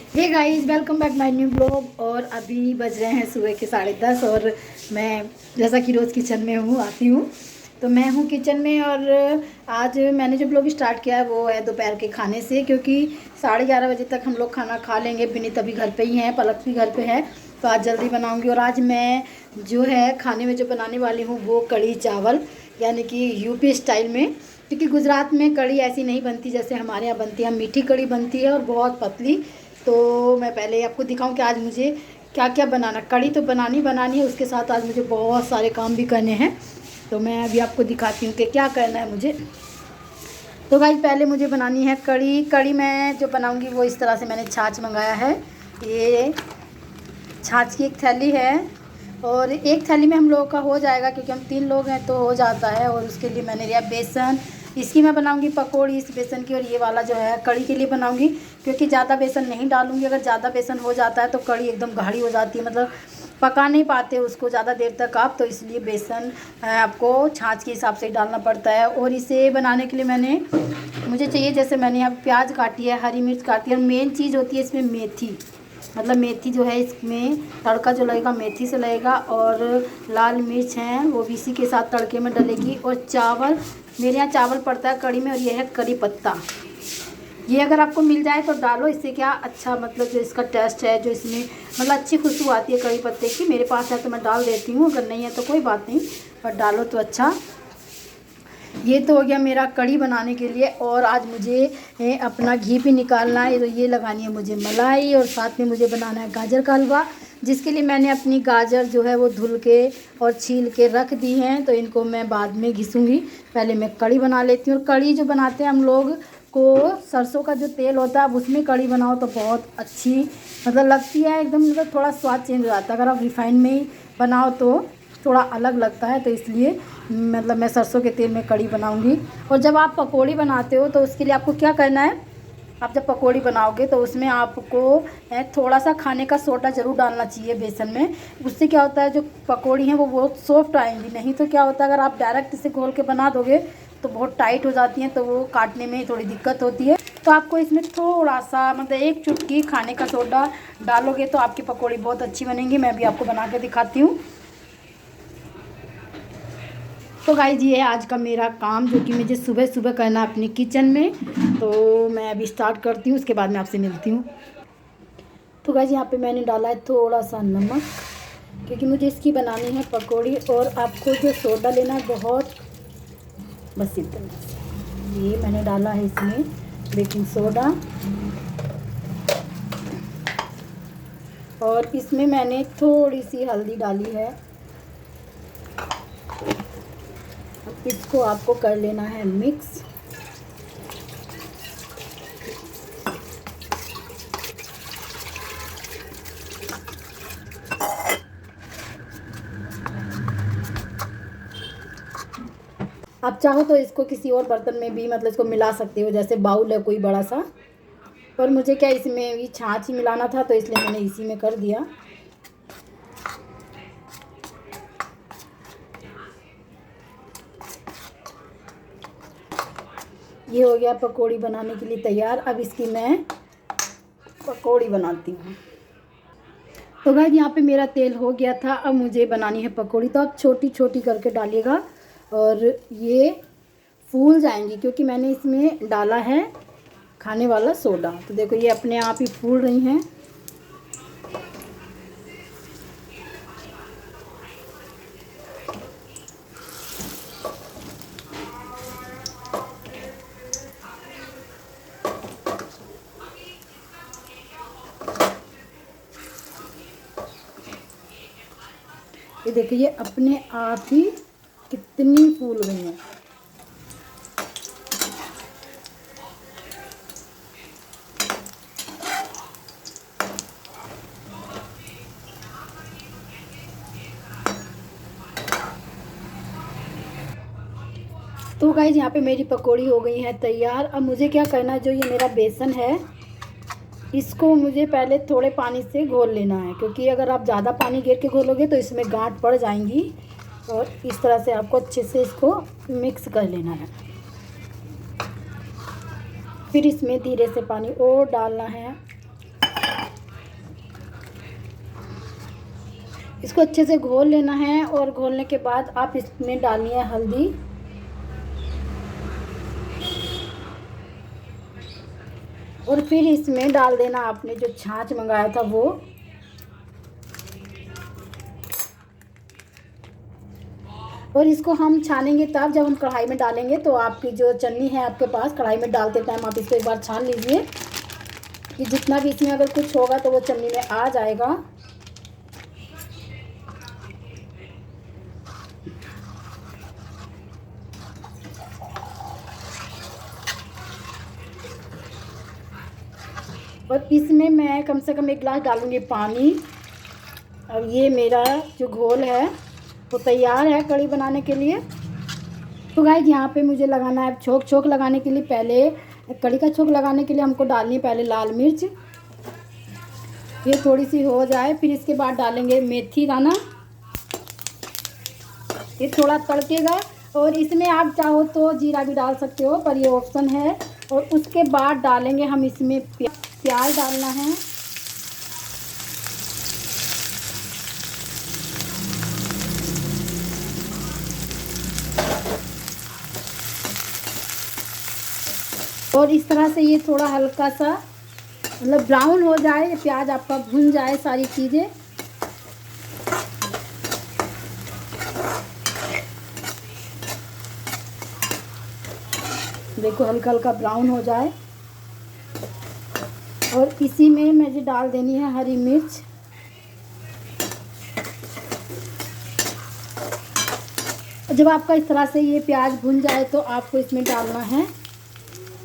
Hey guys, welcome back my new blog. और अभी बज रहे हैं सुबह के 10:30 और मैं जैसा कि रोज़ किचन में आती हूँ। तो मैं हूँ किचन में और आज मैंने जो ब्लॉग स्टार्ट किया है वो है दोपहर के खाने से, क्योंकि 11:30 बजे तक हम लोग खाना खा लेंगे। विनीत अभी घर पे ही है, पलक भी घर पे है, तो आज जल्दी बनाऊँगी। और आज मैं जो है खाने में जो बनाने वाली हूँ वो कढ़ी चावल, यानी कि यूपी स्टाइल में। क्योंकि गुजरात में कढ़ी ऐसी नहीं बनती जैसे हमारे यहाँ बनती है, मीठी कढ़ी बनती है और बहुत पतली। तो मैं पहले आपको दिखाऊं कि आज मुझे क्या क्या बनाना। कढ़ी तो बनानी है, उसके साथ आज मुझे बहुत सारे काम भी करने हैं। तो मैं अभी आपको दिखाती हूँ कि क्या करना है मुझे। तो भाई पहले मुझे बनानी है कढ़ी। कढ़ी मैं जो बनाऊँगी वो इस तरह से, मैंने छाछ मंगाया है। ये छाछ की एक थैली है और एक थैली में हम लोगों का हो जाएगा, क्योंकि हम 3 लोग हैं तो हो जाता है। और उसके लिए मैंने लिया बेसन, इसकी मैं बनाऊंगी पकौड़ी इस बेसन की। और ये वाला जो है कढ़ी के लिए बनाऊंगी, क्योंकि ज़्यादा बेसन नहीं डालूंगी। अगर ज़्यादा बेसन हो जाता है तो कढ़ी एकदम गाढ़ी हो जाती है, मतलब पका नहीं पाते उसको ज़्यादा देर तक आप। तो इसलिए बेसन आपको छाछ के हिसाब से डालना पड़ता है। और इसे बनाने के लिए मुझे चाहिए, जैसे मैंने यहाँ प्याज काटी है, हरी मिर्च काटी है, और मेन चीज़ होती है इसमें मेथी। मतलब मेथी जो है, इसमें तड़का जो लगेगा मेथी से लगेगा। और लाल मिर्च है वो भी इसी के साथ तड़के में डलेगी। और चावल, मेरे यहाँ चावल पड़ता है कढ़ी में, और ये है करी पत्ता। ये अगर आपको मिल जाए तो डालो, इससे क्या अच्छा, मतलब जो इसका टेस्ट है, जो इसमें मतलब अच्छी खुशबू आती है कड़ी पत्ते की। मेरे पास है तो मैं डाल देती हूँ, अगर नहीं है तो कोई बात नहीं, पर डालो तो अच्छा। ये तो हो गया मेरा कढ़ी बनाने के लिए। और आज मुझे अपना घी भी निकालना है, तो ये लगानी है मुझे मलाई। और साथ में मुझे बनाना है गाजर का हलवा, जिसके लिए मैंने अपनी गाजर जो है वो धुल के और छील के रख दी हैं। तो इनको मैं बाद में घिसूँगी, पहले मैं कढ़ी बना लेती हूँ। और कढ़ी जो बनाते हैं हम लोग को, सरसों का जो तेल होता है, अब उसमें कढ़ी बनाओ तो बहुत अच्छी मतलब लगती है एकदम, मतलब थोड़ा स्वाद चेंज हो जाता है। अगर आप रिफाइन में ही बनाओ तो थोड़ा अलग लगता है। तो इसलिए मतलब मैं सरसों के तेल में कढ़ी बनाऊंगी। और जब आप पकौड़ी बनाते हो तो उसके लिए आपको क्या करना है, आप जब पकौड़ी बनाओगे तो उसमें आपको थोड़ा सा खाने का सोडा ज़रूर डालना चाहिए बेसन में। उससे क्या होता है, जो पकौड़ी हैं वो बहुत सॉफ्ट आएंगी। नहीं तो क्या होता है, अगर आप डायरेक्ट इसे घोल के बना दोगे तो बहुत टाइट हो जाती हैं, तो वो काटने में थोड़ी दिक्कत होती है। तो आपको इसमें थोड़ा सा, मतलब 1 चुटकी खाने का सोडा डालोगे तो आपकी पकौड़ी बहुत अच्छी बनेंगी। मैं भी आपको बना के दिखाती हूँ। तो गाइस, ये है आज का मेरा काम, जो कि मुझे सुबह सुबह करना है अपने किचन में। तो मैं अभी स्टार्ट करती हूँ, उसके बाद मैं आपसे मिलती हूँ। तो गाइस, यहाँ पे मैंने डाला है थोड़ा सा नमक, क्योंकि मुझे इसकी बनानी है पकौड़ी। और आपको जो सोडा लेना है बहुत, बस इतना। ये मैंने डाला है इसमें बेकिंग सोडा। और इसमें मैंने थोड़ी सी हल्दी डाली है। इसको आपको कर लेना है मिक्स। आप चाहो तो इसको किसी और बर्तन में भी, मतलब इसको मिला सकते हो, जैसे बाउल है कोई बड़ा सा। पर मुझे क्या, इसमें भी छाछ ही मिलाना था, तो इसलिए मैंने इसी में कर दिया। ये हो गया पकौड़ी बनाने के लिए तैयार। अब इसकी मैं पकौड़ी बनाती हूँ। तो गाइस, यहाँ पे मेरा तेल हो गया था। अब मुझे बनानी है पकौड़ी, तो आप छोटी छोटी करके डालिएगा और ये फूल जाएंगी, क्योंकि मैंने इसमें डाला है खाने वाला सोडा। तो देखो ये अपने आप ही फूल रही हैं। ये देखिए, ये अपने आप ही कितनी फूल गई हैं। तो गाइस, यहाँ पे मेरी पकौड़ी हो गई है तैयार। अब मुझे क्या करना है, जो ये मेरा बेसन है इसको मुझे पहले थोड़े पानी से घोल लेना है, क्योंकि अगर आप ज़्यादा पानी घेर के घोलोगे तो इसमें गांठ पड़ जाएंगी। और इस तरह से आपको अच्छे से इसको मिक्स कर लेना है। फिर इसमें धीरे से पानी और डालना है। इसको अच्छे से घोल लेना है और घोलने के बाद आप इसमें डालनी है हल्दी और फिर इसमें डाल देना आपने जो छाछ मंगाया था वो। और इसको हम छानेंगे तब जब हम कढ़ाई में डालेंगे। तो आपकी जो चटनी है आपके पास, कढ़ाई में डालते टाइम आप इसको एक बार छान लीजिए कि जितना भी इसमें अगर कुछ होगा तो वो चटनी में आ जाएगा। और इसमें मैं कम से कम 1 गिलास डालूंगी पानी। और ये मेरा जो घोल है वो तैयार है कढ़ी बनाने के लिए। तो गाइस यहाँ पे मुझे लगाना है छोंक लगाने के लिए। पहले कढ़ी का छोंक लगाने के लिए हमको डालनी है पहले लाल मिर्च, ये थोड़ी सी हो जाए। फिर इसके बाद डालेंगे मेथी दाना, ये थोड़ा तड़केगा। और इसमें आप चाहो तो जीरा भी डाल सकते हो पर ये ऑप्शन है। और उसके बाद डालेंगे हम इसमें प्याज डालना है। और इस तरह से ये थोड़ा हल्का सा मतलब ब्राउन हो जाए, प्याज आपका भुन जाए सारी चीज़ें। देखो हल्का हल्का ब्राउन हो जाए। और इसी में मुझे डाल देनी है हरी मिर्च। जब आपका इस तरह से ये प्याज भुन जाए तो आपको इसमें डालना है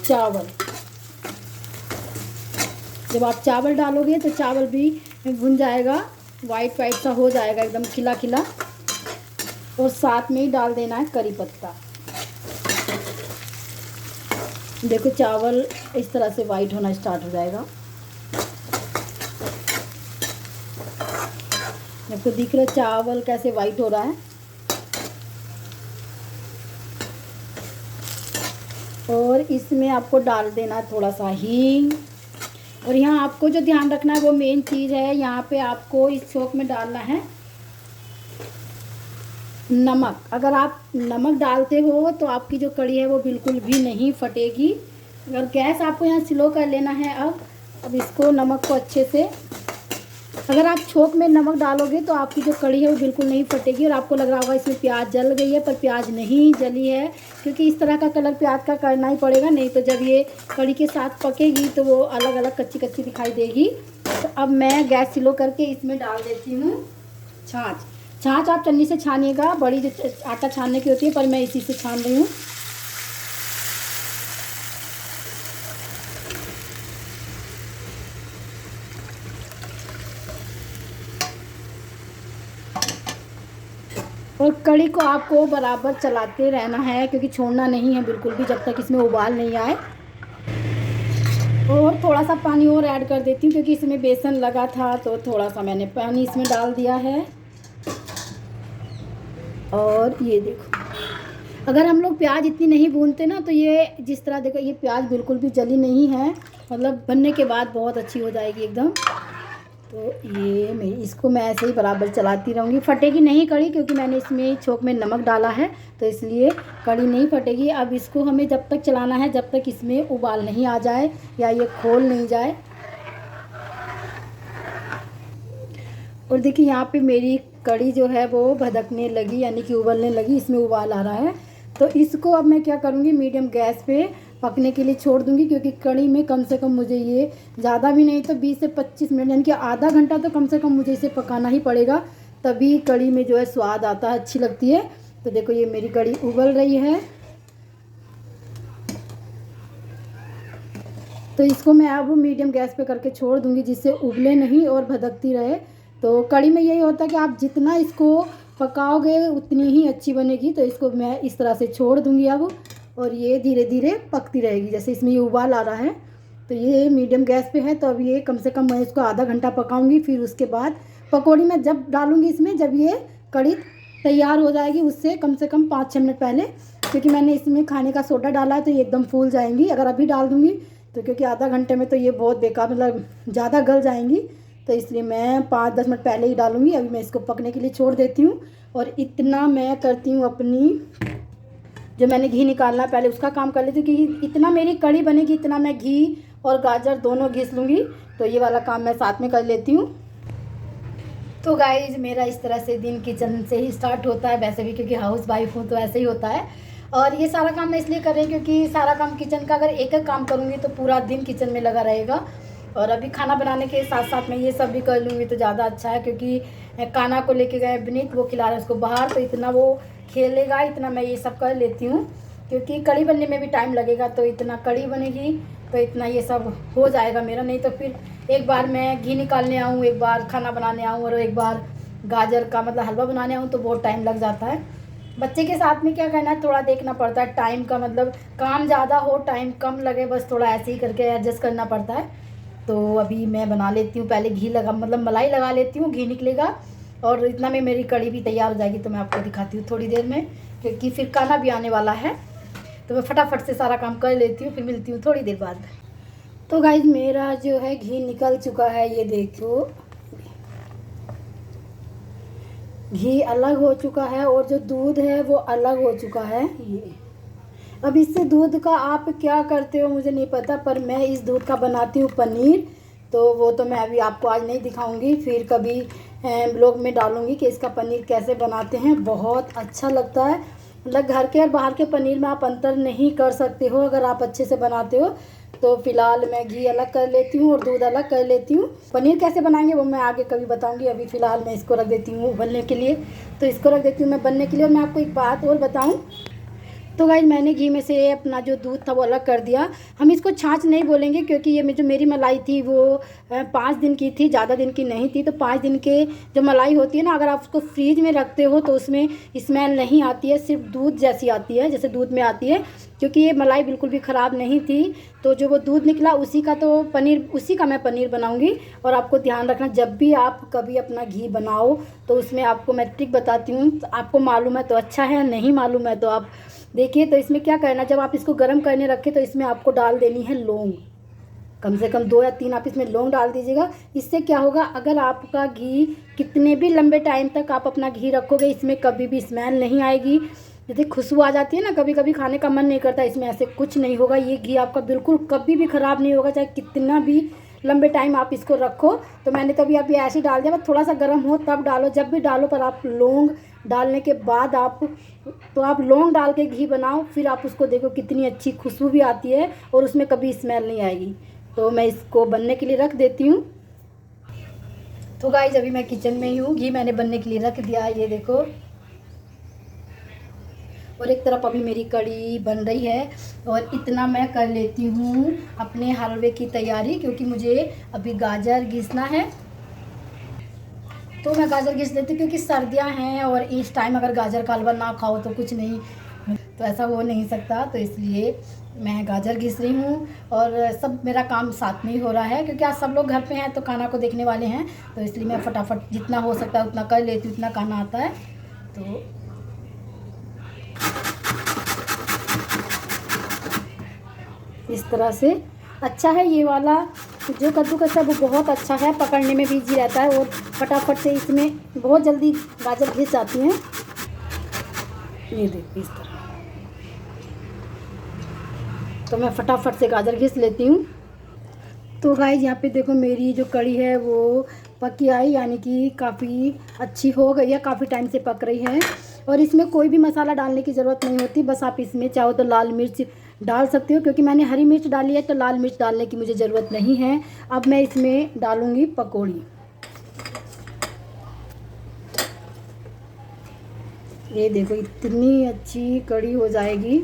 चावल। जब आप चावल डालोगे तो चावल भी भुन जाएगा, वाइट वाइट सा हो जाएगा एकदम खिला खिला। और साथ में ही डाल देना है करी पत्ता। देखो चावल इस तरह से वाइट होना स्टार्ट हो जाएगा, आपको दिख रहा है चावल कैसे वाइट हो रहा है। और इसमें आपको डाल देना है थोड़ा सा हींग। और यहाँ आपको जो ध्यान रखना है वो मेन चीज़ है, यहाँ पे आपको इस छोंक में डालना है नमक। अगर आप नमक डालते हो तो आपकी जो कढ़ी है वो बिल्कुल भी नहीं फटेगी। अगर गैस आपको यहाँ स्लो कर लेना है। अब इसको नमक को अच्छे से, अगर आप छोंक में नमक डालोगे तो आपकी जो कढ़ी है वो बिल्कुल नहीं फटेगी। और आपको लग रहा होगा इसमें प्याज जल गई है, पर प्याज नहीं जली है, क्योंकि इस तरह का कलर प्याज का करना ही पड़ेगा, नहीं तो जब ये कढ़ी के साथ पकेगी तो वो अलग अलग कच्ची कच्ची दिखाई देगी। तो अब मैं गैस स्लो करके इसमें डाल देती हूँ छाछ। छाछ आप छन्नी से छानिएगा, बड़ी जो आटा छानने की होती है, पर मैं इसी से छान रही हूँ। और कढ़ी को आपको बराबर चलाते रहना है, क्योंकि छोड़ना नहीं है बिल्कुल भी जब तक इसमें उबाल नहीं आए। और थोड़ा सा पानी और ऐड कर देती हूँ, क्योंकि इसमें बेसन लगा था तो थोड़ा सा मैंने पानी इसमें डाल दिया है। और ये देखो, अगर हम लोग प्याज इतनी नहीं भूनते ना तो ये जिस तरह देखो, ये प्याज बिल्कुल भी जली नहीं है, मतलब बनने के बाद बहुत अच्छी हो जाएगी एकदम। तो ये इसको मैं ऐसे ही बराबर चलाती रहूँगी, फटेगी नहीं कढ़ी, क्योंकि मैंने इसमें छोंक में नमक डाला है तो इसलिए कढ़ी नहीं फटेगी। अब इसको हमें जब तक चलाना है जब तक इसमें उबाल नहीं आ जाए या ये खोल नहीं जाए। और देखिए यहाँ पे मेरी कढ़ी जो है वो भदकने लगी, यानी कि उबलने लगी, इसमें उबाल आ रहा है। तो इसको अब मैं क्या करूँगी, मीडियम गैस पे पकने के लिए छोड़ दूँगी, क्योंकि कढ़ी में कम से कम मुझे ये ज़्यादा भी नहीं तो 20 से 25 मिनट, यानी कि आधा घंटा तो कम से कम मुझे इसे पकाना ही पड़ेगा, तभी कढ़ी में जो है स्वाद आता है, अच्छी लगती है। तो देखो ये मेरी कढ़ी उबल रही है, तो इसको मैं अब मीडियम गैस पे करके छोड़ दूँगी, जिससे उबले नहीं और भदकती रहे। तो कढ़ी में यही होता है कि आप जितना इसको पकाओगे उतनी ही अच्छी बनेगी। तो इसको मैं इस तरह से छोड़ दूँगी अब, और ये धीरे धीरे पकती रहेगी। जैसे इसमें ये उबाल आ रहा है तो ये मीडियम गैस पे है, तो अब ये कम से कम मैं इसको आधा घंटा पकाऊंगी। फिर उसके बाद पकौड़ी मैं जब डालूंगी इसमें, जब ये कढ़ी तैयार हो जाएगी उससे कम से कम 5-6 मिनट पहले, क्योंकि मैंने इसमें खाने का सोडा डाला है तो ये एकदम फूल जाएंगी। अगर अभी डाल दूँगी तो, क्योंकि आधा घंटे में तो ये बहुत बेकार, मतलब ज़्यादा गल जाएंगी, तो इसलिए मैं 5-10 मिनट पहले ही डालूँगी। अभी मैं इसको पकने के लिए छोड़ देती हूँ। और इतना मैं करती हूँ अपनी, जो मैंने घी निकालना पहले उसका काम कर लेती हूँ, क्योंकि इतना मेरी कड़ी बनेगी इतना मैं घी और गाजर दोनों घिस लूँगी। तो ये वाला काम मैं साथ में कर लेती हूँ। तो गाइज मेरा इस तरह से दिन किचन से ही स्टार्ट होता है, वैसे भी क्योंकि हाउस वाइफ हूँ तो ऐसे ही होता है। और ये सारा काम मैं इसलिए कर रही हूँ क्योंकि सारा काम किचन का अगर एक एक काम करूँगी तो पूरा दिन किचन में लगा रहेगा। और अभी खाना बनाने के साथ साथ मैं ये सब भी कर लूँगी तो ज़्यादा अच्छा है, क्योंकि काना को लेके गए विनीत, वो खिला रहे हैं उसको बाहर, तो इतना वो खेलेगा, इतना मैं ये सब कर लेती हूँ। क्योंकि कड़ी बनने में भी टाइम लगेगा, तो इतना कड़ी बनेगी तो इतना ये सब हो जाएगा मेरा। नहीं तो फिर एक बार मैं घी निकालने आऊँ, एक बार खाना बनाने आऊँ और एक बार गाजर का मतलब हलवा बनाने आऊँ तो बहुत टाइम लग जाता है। बच्चे के साथ में क्या करना है, थोड़ा देखना पड़ता है टाइम का, मतलब काम ज़्यादा हो टाइम कम लगे, बस थोड़ा ऐसे ही करके एडजस्ट करना पड़ता है। तो अभी मैं बना लेती हूँ, पहले घी लगा मतलब मलाई लगा लेती हूँ, घी निकलेगा और इतना में मेरी कड़ी भी तैयार हो जाएगी। तो मैं आपको दिखाती हूँ थोड़ी देर में, क्योंकि फिर खाना भी आने वाला है। तो मैं फटाफट से सारा काम कर लेती हूँ, फिर मिलती हूँ थोड़ी देर बाद। तो गाइज मेरा जो है घी निकल चुका है, ये देखो घी अलग हो चुका है और जो दूध है वो अलग हो चुका है। ये अब इससे दूध का आप क्या करते हो मुझे नहीं पता, पर मैं इस दूध का बनाती हूँ पनीर। तो वो तो मैं अभी आपको आज नहीं दिखाऊंगी, फिर कभी ब्लॉग में डालूंगी कि इसका पनीर कैसे बनाते हैं। बहुत अच्छा लगता है, मतलब घर के और बाहर के पनीर में आप अंतर नहीं कर सकते हो अगर आप अच्छे से बनाते हो। तो फिलहाल मैं घी अलग कर लेती हूँ और दूध अलग कर लेती हूँ। पनीर कैसे बनाएंगे वो मैं आगे कभी बताऊँगी। अभी फ़िलहाल मैं इसको रख देती हूँ उबलने के लिए। तो इसको रख देती हूँ मैं बनने के लिए। और मैं आपको एक बात और बताऊँ, तो गाइज मैंने घी में से अपना जो दूध था वो अलग कर दिया। हम इसको छाछ नहीं बोलेंगे, क्योंकि ये जो मेरी मलाई थी वो 5 दिन की थी, ज़्यादा दिन की नहीं थी। तो 5 दिन के जो मलाई होती है ना, अगर आप उसको फ्रीज में रखते हो तो उसमें स्मेल नहीं आती है, सिर्फ दूध जैसी आती है, जैसे दूध में आती है। क्योंकि ये मलाई बिल्कुल भी ख़राब नहीं थी, तो जो वो दूध निकला उसी का तो पनीर, उसी का मैं पनीर बनाऊँगी। और आपको ध्यान रखना, जब भी आप कभी अपना घी बनाओ तो उसमें आपको मैं ट्रिक बताती हूँ। आपको मालूम है तो अच्छा है, नहीं मालूम है तो आप देखिए। तो इसमें क्या करना, जब आप इसको गर्म करने रखें तो इसमें आपको डाल देनी है लौंग, कम से कम 2 या 3 आप इसमें लौंग डाल दीजिएगा। इससे क्या होगा, अगर आपका घी कितने भी लंबे टाइम तक आप अपना घी रखोगे, इसमें कभी भी स्मेल नहीं आएगी। जैसे खुशबू आ जाती है ना, कभी कभी खाने का मन नहीं करता, इसमें ऐसे कुछ नहीं होगा। ये घी आपका बिल्कुल कभी भी ख़राब नहीं होगा, चाहे कितना भी लंबे टाइम आप इसको रखो। तो मैंने तो अभी ऐसे ही डाल दिया, बस थोड़ा सा गर्म हो तब डालो। जब भी डालो पर आप लौंग डालने के बाद आप लौंग डाल के घी बनाओ, फिर आप उसको देखो कितनी अच्छी खुशबू भी आती है और उसमें कभी स्मेल नहीं आएगी। तो मैं इसको बनने के लिए रख देती हूँ। तो गाइस अभी मैं किचन में ही हूँ, घी मैंने बनने के लिए रख दिया है, ये देखो। और एक तरफ अभी मेरी कड़ी बन रही है। और इतना मैं कर लेती हूँ अपने हलवे की तैयारी, क्योंकि मुझे अभी गाजर घिसना है। तो मैं गाजर घिस लेती हूँ, क्योंकि सर्दियाँ हैं और इस टाइम अगर गाजर का हलवा ना खाओ तो कुछ नहीं, तो ऐसा हो नहीं सकता। तो इसलिए मैं गाजर घिस रही हूँ और सब मेरा काम साथ में ही हो रहा है, क्योंकि आज सब लोग घर पे हैं तो खाना को देखने वाले हैं। तो इसलिए मैं फटाफट जितना हो सकता है उतना कर लेती हूँ, इतना खाना आता है। तो इस तरह से अच्छा है ये वाला जो कद्दूकस है, वो बहुत अच्छा है, पकड़ने में भी इजी रहता है और फटाफट से इसमें बहुत जल्दी गाजर घिस जाती हैं। ये देखिए इस तरह, तो मैं फटाफट से गाजर घिस लेती हूँ। तो गाइस यहाँ पे देखो मेरी जो कड़ी है वो पकी आई, यानी कि काफ़ी अच्छी हो गई है, काफ़ी टाइम से पक रही है। और इसमें कोई भी मसाला डालने की ज़रूरत नहीं होती, बस आप इसमें चाहो तो लाल मिर्च डाल सकते हो, क्योंकि मैंने हरी मिर्च डाली है तो लाल मिर्च डालने की मुझे ज़रूरत नहीं है। अब मैं इसमें डालूँगी पकौड़ी। ये देखो इतनी अच्छी कड़ी हो जाएगी।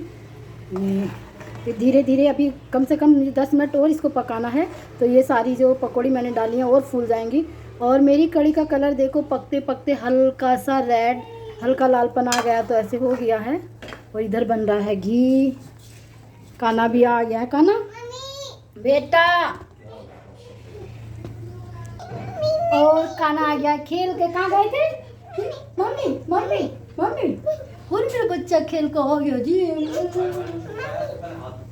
फिर धीरे धीरे अभी कम से कम 10 मिनट और इसको पकाना है, तो ये सारी जो पकौड़ी मैंने डाली हैं और फूल जाएंगी। और मेरी कड़ी का कलर देखो पकते पकते हल्का सा रेड, हल्का लालपन आ गया, तो ऐसे हो गया है। और इधर बन रहा है घी, काना भी आ गया है। काना बेटा, और काना आ गया खेल के। कहाँ गए थे मम्मी मम्मी मम्मी? और मेरा बच्चा खेल का हो गया जी।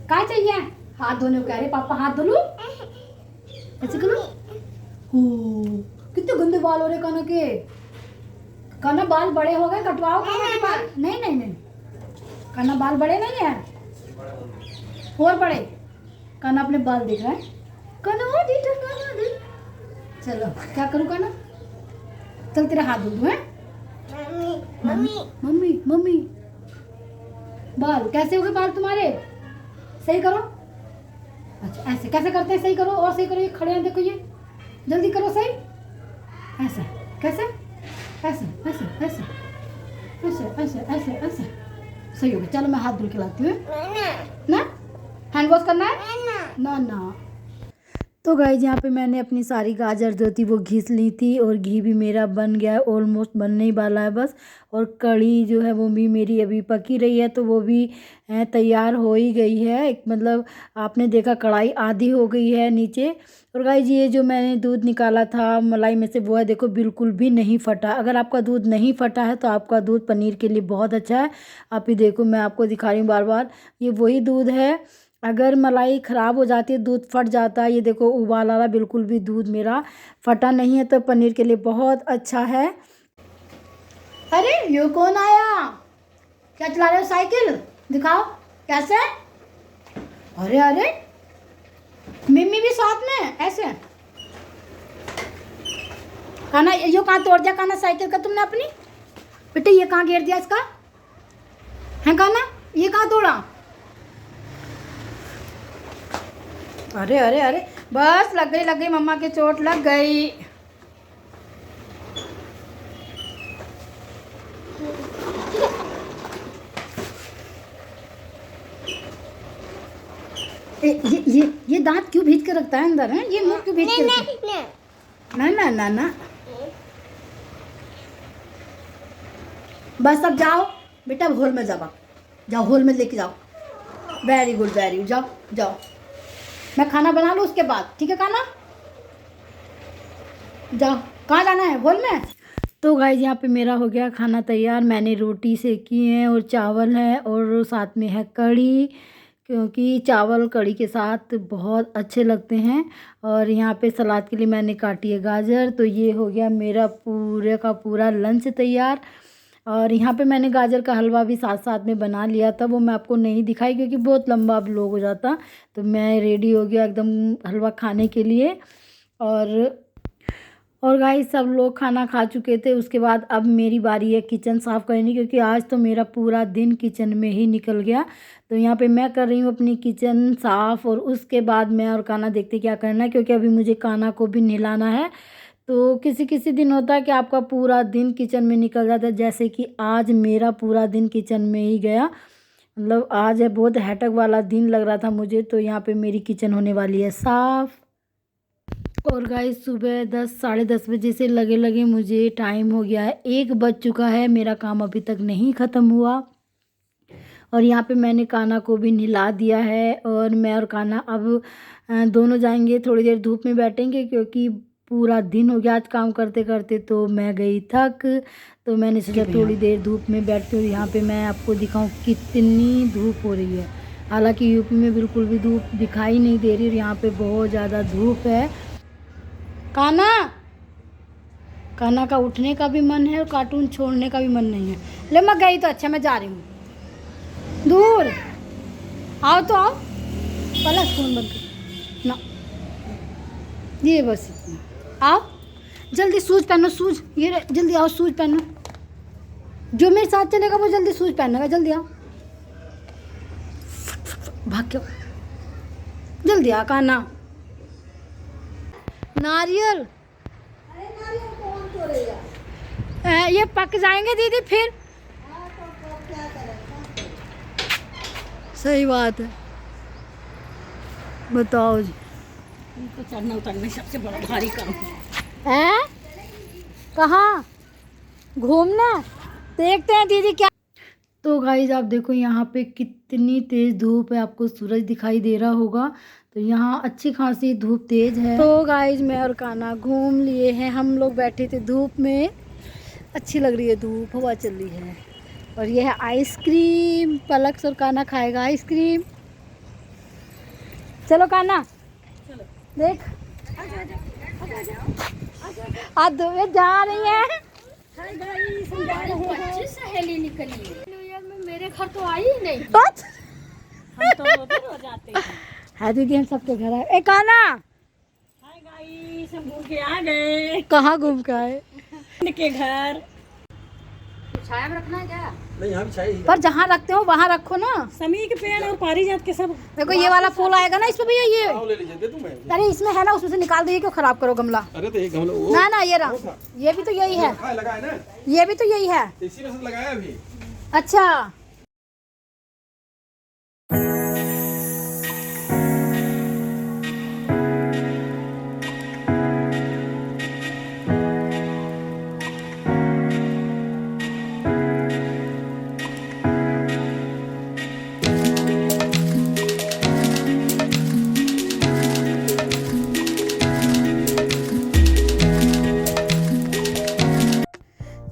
क्या चाहिए? हाथ धोने को कह रहे पापा, हाथ धो लो, ऐसे करो। गंदे बाल हो रहे काना के। काना बाल बड़े हो गए, कटवाओ काना के बाल। नहीं नहीं नहीं, काना बाल बड़े नहीं है, और बड़े। काना अपने बाल देख रहा है। काना देख। चलो क्या करूँ काना, चल तेरा हाथ धो दूँ। मम्मी मम्मी मम्मी बाल कैसे हो गए बाल तुम्हारे, सही करो। अच्छा ऐसे कैसे करते हैं, सही करो और सही करो। ये खड़े हैं देखो, ये जल्दी करो सही। ऐसा कैसे, ऐसे ऐसे ऐसे ऐसे ऐसे ऐसे ऐसे सही हो गया। चलो मैं हाथ धुल के लाती हूँ ना। हैंड वॉश करना है ना ना। तो गाइस यहाँ पे मैंने अपनी सारी गाजर जो थी वो घिस ली थी और घी भी मेरा बन गया है, ऑलमोस्ट बनने ही वाला है बस। और कढ़ी जो है वो भी मेरी अभी पकी रही है, तो वो भी तैयार हो ही गई है। एक मतलब आपने देखा कढ़ाई आधी हो गई है नीचे। और गाइस ये जो मैंने दूध निकाला था मलाई में से, वो है देखो बिल्कुल भी नहीं फटा। अगर आपका दूध नहीं फटा है तो आपका दूध पनीर के लिए बहुत अच्छा है। आप ही देखो, मैं आपको दिखा रही हूँ बार बार, ये वही दूध है। अगर मलाई ख़राब हो जाती है, दूध फट जाता है, ये देखो उबाल आ रहा, बिल्कुल भी दूध मेरा फटा नहीं है, तो पनीर के लिए बहुत अच्छा है। अरे ये कौन आया, क्या चला रहे हो साइकिल, दिखाओ कैसे। अरे अरे मिम्मी भी साथ में ऐसे। काना यो कहाँ तोड़ दिया काना साइकिल का तुमने अपनी, बेटे ये कहाँ गिर दिया इसका है काना, ये कहाँ तोड़ा। अरे अरे अरे बस लग गई मम्मा के चोट लग गई। ये दांत क्यों भींच के रखता है अंदर, है ये मुंह क्यों भींच के रखता है। ना ना ना ना बस अब जाओ बेटा, हॉल में जाओ हॉल में लेके जाओ। वेरी गुड जाओ जाओ, मैं खाना बना लूँ उसके बाद, ठीक है काना। जाओ, कहाँ जाना है, हॉल में। तो गाइस यहाँ पे मेरा हो गया खाना तैयार। मैंने रोटी सेकी है और चावल है और साथ में है कढ़ी, क्योंकि चावल कढ़ी के साथ बहुत अच्छे लगते हैं। और यहाँ पे सलाद के लिए मैंने काटी है गाजर। तो ये हो गया मेरा पूरे का पूरा लंच तैयार। और यहाँ पे मैंने गाजर का हलवा भी साथ साथ में बना लिया था, वो मैं आपको नहीं दिखाई क्योंकि बहुत लंबा व्लॉग हो जाता। तो मैं रेडी हो गया एकदम हलवा खाने के लिए। और गाइस सब लोग खाना खा चुके थे। उसके बाद अब मेरी बारी है किचन साफ़ करने की, क्योंकि आज तो मेरा पूरा दिन किचन में ही निकल गया। तो यहाँ पे मैं कर रही हूँ अपनी किचन साफ़, और उसके बाद मैं और काना देखते क्या करना है, क्योंकि अभी मुझे काना को भी नहलाना है। तो किसी किसी दिन होता है कि आपका पूरा दिन किचन में निकल जाता है, जैसे कि आज मेरा पूरा दिन किचन में ही गया। मतलब आज है बहुत हैटक वाला दिन लग रहा था मुझे। तो यहाँ पे मेरी किचन होने वाली है साफ़। और गाइस सुबह 10 साढ़े 10 बजे से लगे लगे मुझे टाइम हो गया है, 1 बज चुका है, मेरा काम अभी तक नहीं ख़त्म हुआ। और यहाँ पे मैंने काना को भी नहला दिया है, और मैं और काना अब दोनों जाएंगे थोड़ी देर धूप में बैठेंगे, क्योंकि पूरा दिन हो गया आज काम करते करते। तो मैं गई थक, तो मैंने सोचा थोड़ी देर धूप में बैठती हूँ। यहाँ पे मैं आपको दिखाऊँ कितनी धूप हो रही है। हालांकि यूपी में बिल्कुल भी धूप दिखाई नहीं दे रही, और यहाँ पे बहुत ज़्यादा धूप है। काना का उठने का भी मन है और कार्टून छोड़ने का भी मन नहीं है। ले मैं गई तो अच्छा, मैं जा रही हूँ दूर। आओ तो आओ, पलक फ़ोन बंद कर ना, ये बस इतना। आओ जल्दी शूज़ पहनो, शूज़ ये जल्दी आओ, शूज़ पहनो। जो मेरे साथ चलेगा वो जल्दी शूज़ पहनेगा, जल्दी आओ, भाग के जल्दी आ काना। नारियल, अरे नारियल कौन तोड़ेगा, ये पक जाएंगे दीदी फिर। तो क्या करें, सही बात है, बताओ जी। इनको चढ़ना उतरना सबसे बड़ा भारी काम है। कहाँ घूमना, देखते हैं दीदी क्या। तो गाइस आप देखो यहाँ पे कितनी तेज़ धूप है, आपको सूरज दिखाई दे रहा होगा। तो यहाँ अच्छी खासी धूप तेज़ है। तो गाइस मैं और काना घूम लिए हैं, हम लोग बैठे थे धूप में, अच्छी लग रही है धूप, हवा चल रही है। और यह है आइसक्रीम, पलक और काना खाएगा आइसक्रीम। चलो काना चलो, देख आज दो जा रही है। सहेली निकली न्यू ईयर में मेरे घर तो आई ही नहीं। हम तो उधर हो जाते हैं। है दीदी, हम सबके घर आए। ए काना, हाय गाइस, हम घूम के आ गए कहाँ घूम के आए? के घर। छाया में रखना है क्या? नहीं, यहाँ भी चाहिए। पर जहाँ रखते हो वहाँ रखो ना। समी के पेड़ और पारिजात के सब। देखो ये वाला फूल आएगा ना इसमें भैया, ये आओ ले लीजिए, दे दूं मैं। अरे इसमें है ना, उसमें से निकाल दीजिए, क्यों खराब करो गमला। अरे तो ये गमला वो ना ना, ये रहा, ये भी तो यही है, रखा है, लगा है ना, ये भी तो यही है। इसी में से लगाया अभी। अच्छा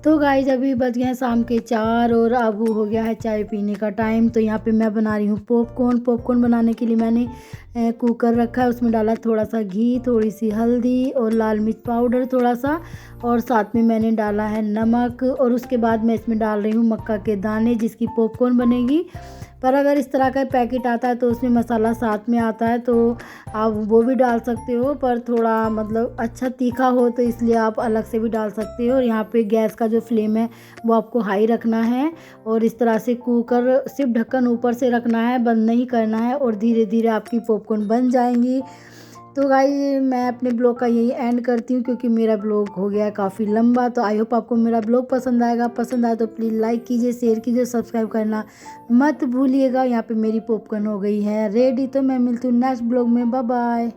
तो गाइस अभी बज गए हैं शाम के 4 और अब हो गया है चाय पीने का टाइम। तो यहाँ पे मैं बना रही हूँ पॉपकॉर्न बनाने के लिए मैंने कुकर रखा है, उसमें डाला थोड़ा सा घी, थोड़ी सी हल्दी और लाल मिर्च पाउडर थोड़ा सा, और साथ में मैंने डाला है नमक, और उसके बाद मैं इसमें डाल रही हूँ मक्का के दाने, जिसकी पॉपकॉर्न बनेगी। पर अगर इस तरह का पैकेट आता है तो उसमें मसाला साथ में आता है, तो आप वो भी डाल सकते हो, पर थोड़ा मतलब अच्छा तीखा हो तो इसलिए आप अलग से भी डाल सकते हो। और यहाँ पे गैस का जो फ्लेम है वो आपको हाई रखना है, और इस तरह से कुकर सिर्फ ढक्कन ऊपर से रखना है, बंद नहीं करना है, और धीरे धीरे आपकी पॉपकॉर्न बन जाएंगी। तो गाइस मैं अपने ब्लॉग का यही एंड करती हूँ, क्योंकि मेरा ब्लॉग हो गया है काफ़ी लंबा। तो आई होप आपको मेरा ब्लॉग पसंद आएगा। पसंद आए तो प्लीज़ लाइक कीजिए, शेयर कीजिए, सब्सक्राइब करना मत भूलिएगा। यहाँ पे मेरी पॉपकॉर्न हो गई है रेडी। तो मैं मिलती हूँ नेक्स्ट ब्लॉग में। Bye bye.